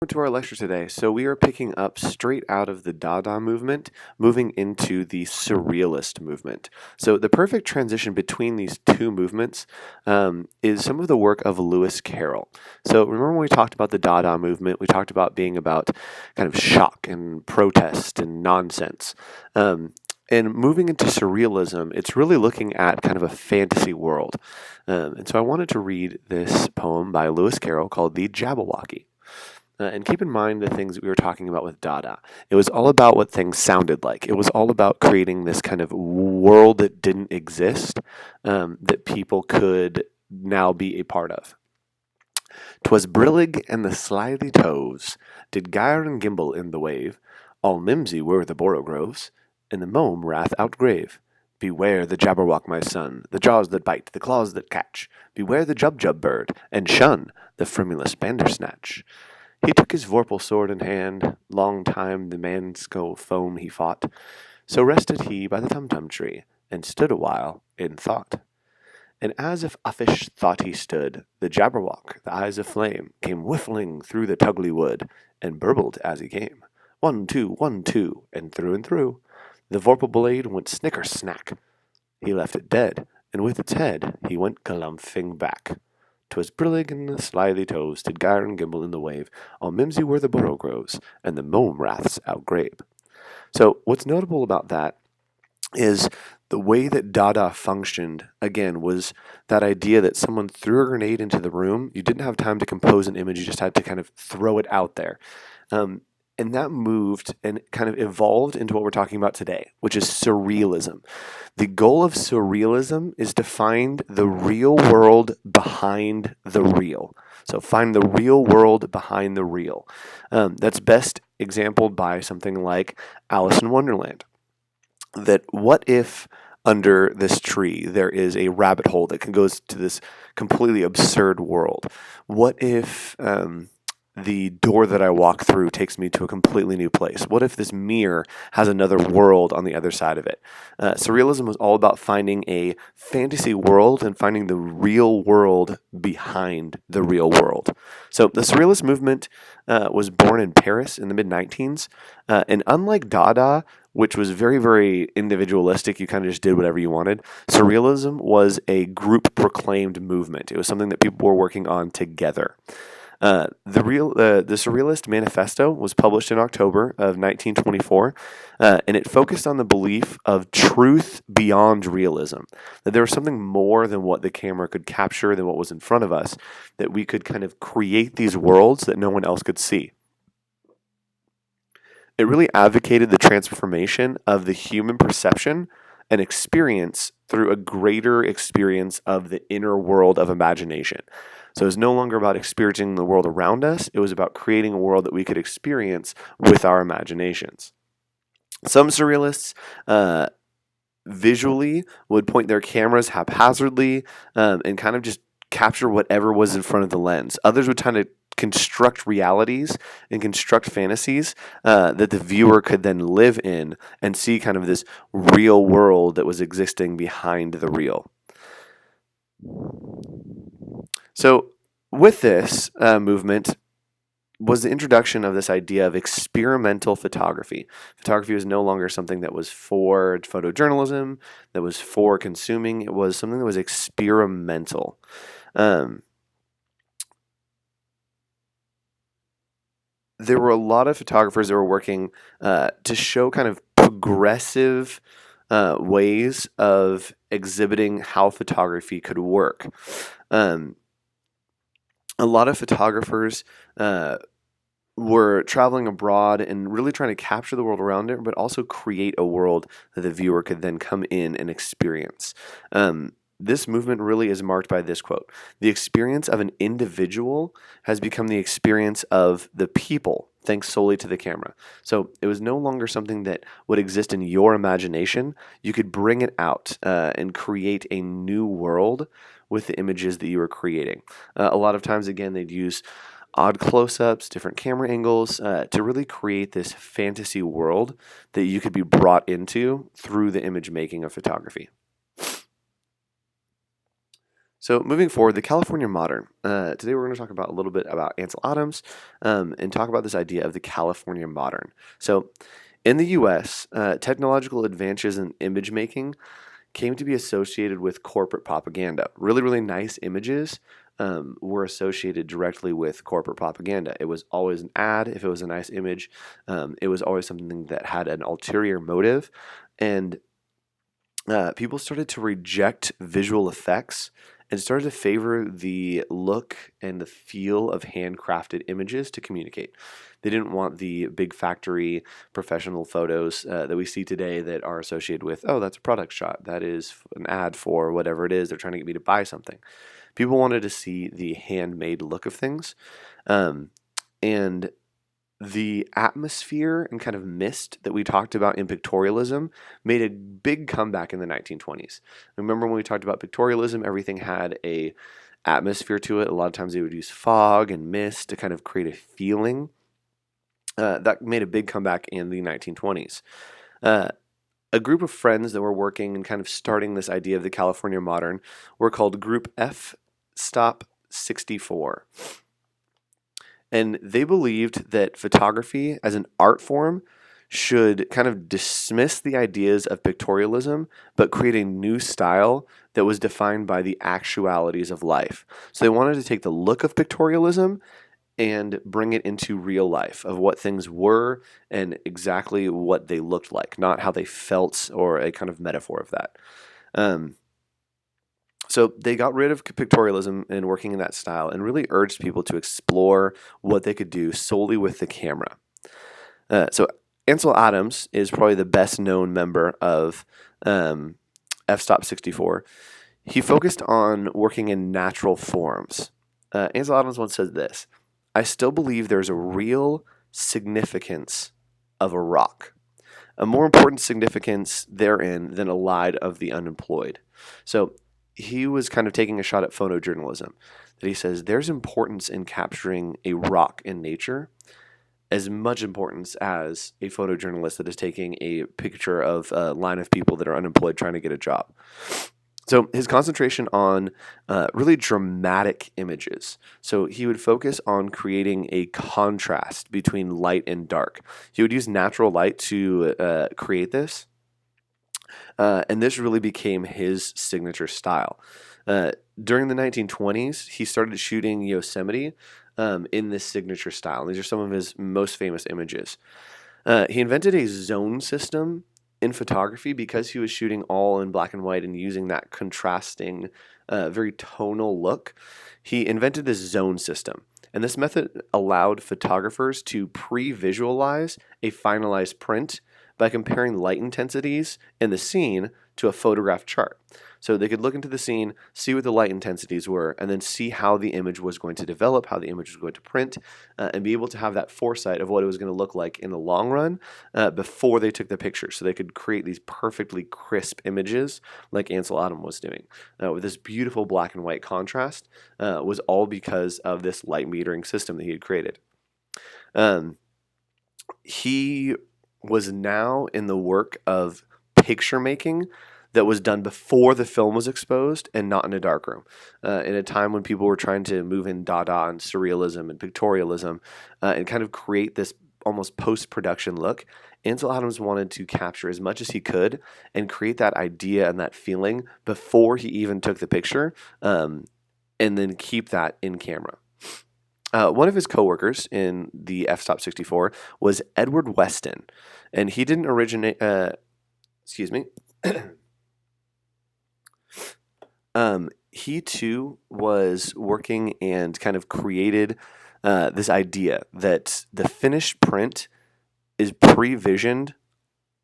To our lecture today. So we are picking up straight out of the Dada movement, moving into the Surrealist movement. So the perfect transition between these two movements is some of the work of Lewis Carroll. So remember when we talked about the Dada movement, we talked about being about kind of shock and protest and nonsense. And moving into Surrealism, it's really looking at kind of a fantasy world. And so I wanted to read this poem by Lewis Carroll called The Jabberwocky. And keep in mind the things that we were talking about with Dada. It was all about what things sounded like. It was all about creating this kind of world that didn't exist that people could now be a part of. "'Twas brillig and the slithy toves did gyre and gimble in the wave. All mimsy were the borogoves, and the mome wrath outgrave. Beware the jabberwock, my son, the jaws that bite, the claws that catch. Beware the jubjub bird, and shun the frimulous bandersnatch. He took his vorpal sword in hand, long time the mansko foam he fought. So rested he by the tumtum tree, and stood a while in thought. And as if uffish thought he stood, the jabberwock, the eyes of flame, came whiffling through the tugly wood, and burbled as he came. 1, 2, 1, 2, and through. The vorpal blade went snicker snack. He left it dead, and with its head he went galumphing back. 'Twas brillig and the slithy toves did gyre and gimble in the wave. All mimsy were the borogoves, and the mome wraths outgrabe. So what's notable about that is the way that Dada functioned, again, was that idea that someone threw a grenade into the room. You didn't have time to compose an image. You just had to kind of throw it out there. And that moved and kind of evolved into what we're talking about today, which is surrealism. The goal of surrealism is to find the real world behind the real. So find the real world behind the real. That's best exampled by something like Alice in Wonderland. That what if under this tree there is a rabbit hole that goes to this completely absurd world? What if the door that I walk through takes me to a completely new place? What if this mirror has another world on the other side of it? Surrealism was all about finding a fantasy world and finding the real world behind the real world. So the Surrealist movement was born in Paris in the mid-19s, and unlike Dada, which was very, very individualistic, you kind of just did whatever you wanted, Surrealism was a group-proclaimed movement. It was something that people were working on together. The Surrealist Manifesto was published in October of 1924, and it focused on the belief of truth beyond realism, that there was something more than what the camera could capture, than what was in front of us, that we could kind of create these worlds that no one else could see. It really advocated the transformation of the human perception and experience through a greater experience of the inner world of imagination. So it was no longer about experiencing the world around us. It was about creating a world that we could experience with our imaginations. Some surrealists visually would point their cameras haphazardly and kind of just capture whatever was in front of the lens. Others would kind of construct realities and construct fantasies that the viewer could then live in and see kind of this real world that was existing behind the real. So with this movement was the introduction of this idea of experimental photography. Photography was no longer something that was for photojournalism, that was for consuming. It was something that was experimental. There were a lot of photographers that were working to show kind of progressive ways of exhibiting how photography could work. A lot of photographers were traveling abroad and really trying to capture the world around it, but also create a world that the viewer could then come in and experience. This movement really is marked by this quote: "The experience of an individual has become the experience of the people, thanks solely to the camera." So it was no longer something that would exist in your imagination. You could bring it out and create a new world with the images that you were creating. A lot of times, again, they'd use odd close-ups, different camera angles to really create this fantasy world that you could be brought into through the image making of photography. So moving forward, the California modern. Today we're going to talk about a little bit about Ansel Adams and talk about this idea of the California modern. So in the U.S., technological advances in image making came to be associated with corporate propaganda. Really, really nice images were associated directly with corporate propaganda. It was always an ad if it was a nice image. It was always something that had an ulterior motive, and people started to reject visual effects and started to favor the look and the feel of handcrafted images to communicate. They didn't want the big factory professional photos that we see today that are associated with, oh, that's a product shot. That is an ad for whatever it is. They're trying to get me to buy something. People wanted to see the handmade look of things. And the atmosphere and kind of mist that we talked about in pictorialism made a big comeback in the 1920s. Remember when we talked about pictorialism, everything had a atmosphere to it. A lot of times they would use fog and mist to kind of create a feeling. That made a big comeback in the 1920s. A group of friends that were working and kind of starting this idea of the California modern were called Group F Stop 64. And they believed that photography as an art form should kind of dismiss the ideas of pictorialism, but create a new style that was defined by the actualities of life. So they wanted to take the look of pictorialism and bring it into real life of what things were and exactly what they looked like, not how they felt or a kind of metaphor of that. So they got rid of pictorialism and working in that style and really urged people to explore what they could do solely with the camera. So Ansel Adams is probably the best known member of f-stop 64. He focused on working in natural forms. Ansel Adams once said this: "I still believe there's a real significance of a rock, a more important significance therein than a lie of the unemployed." So he was kind of taking a shot at photojournalism, that he says there's importance in capturing a rock in nature, as much importance as a photojournalist that is taking a picture of a line of people that are unemployed trying to get a job. So his concentration on really dramatic images. So he would focus on creating a contrast between light and dark. He would use natural light to create this. And this really became his signature style. During the 1920s, he started shooting Yosemite in this signature style. And these are some of his most famous images. He invented a zone system in photography because he was shooting all in black and white and using that contrasting, very tonal look. He invented this zone system. And this method allowed photographers to pre-visualize a finalized print by comparing light intensities in the scene to a photograph chart. So they could look into the scene, see what the light intensities were, and then see how the image was going to develop, how the image was going to print, and be able to have that foresight of what it was going to look like in the long run before they took the picture. So they could create these perfectly crisp images like Ansel Adams was doing. With this beautiful black and white contrast was all because of this light metering system that he had created. He was now in the work of picture making that was done before the film was exposed and not in a darkroom. In a time when people were trying to move in Dada and Surrealism and pictorialism and kind of create this almost post-production look, Ansel Adams wanted to capture as much as he could and create that idea and that feeling before he even took the picture, and then keep that in camera. One of his coworkers in the f-stop 64 was Edward Weston, and he didn't originate. He too was working and kind of created this idea that the finished print is pre-visioned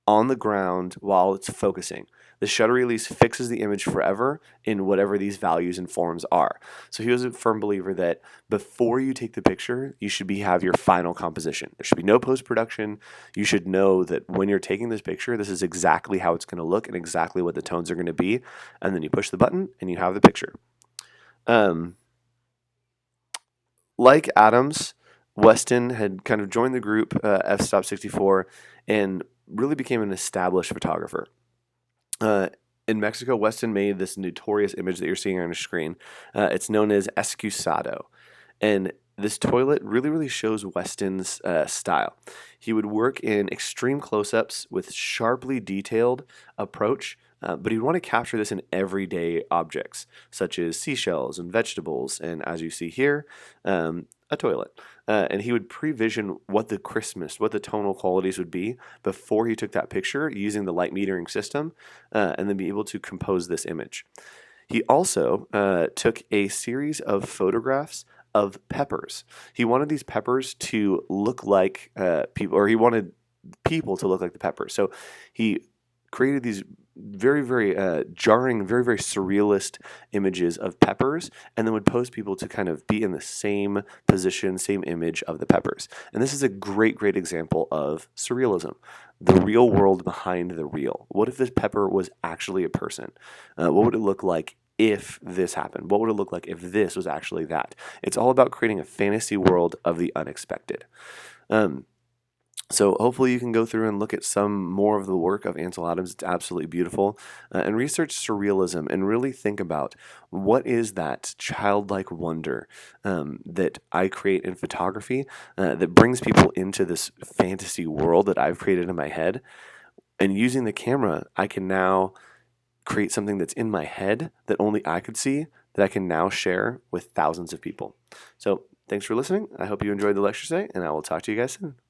on the ground while it's focusing. The shutter release fixes the image forever in whatever these values and forms are. So he was a firm believer that before you take the picture, you should have your final composition. There should be no post-production. You should know that when you're taking this picture, this is exactly how it's going to look and exactly what the tones are going to be. And then you push the button and you have the picture. Like Adams, Weston had kind of joined the group f-stop 64 and really became an established photographer. In Mexico, Weston made this notorious image that you're seeing on your screen. It's known as excusado. And this toilet really, really shows Weston's style. He would work in extreme close ups with sharply detailed approach, but he'd want to capture this in everyday objects, such as seashells and vegetables, and as you see here, a toilet. And he would prevision what the tonal qualities would be before he took that picture using the light metering system, and then be able to compose this image. He also took a series of photographs of peppers. He wanted these peppers to look like people, or he wanted people to look like the peppers. So he created these very, very jarring, very, very surrealist images of peppers, and then would pose people to kind of be in the same position, same image of the peppers. And this is a great, great example of surrealism, the real world behind the real. What if this pepper was actually a person? What would it look like if this happened? What would it look like if this was actually that? It's all about creating a fantasy world of the unexpected. So hopefully you can go through and look at some more of the work of Ansel Adams. It's absolutely beautiful. And research surrealism and really think about what is that childlike wonder that I create in photography that brings people into this fantasy world that I've created in my head. And using the camera, I can now create something that's in my head that only I could see, that I can now share with thousands of people. So thanks for listening. I hope you enjoyed the lecture today, and I will talk to you guys soon.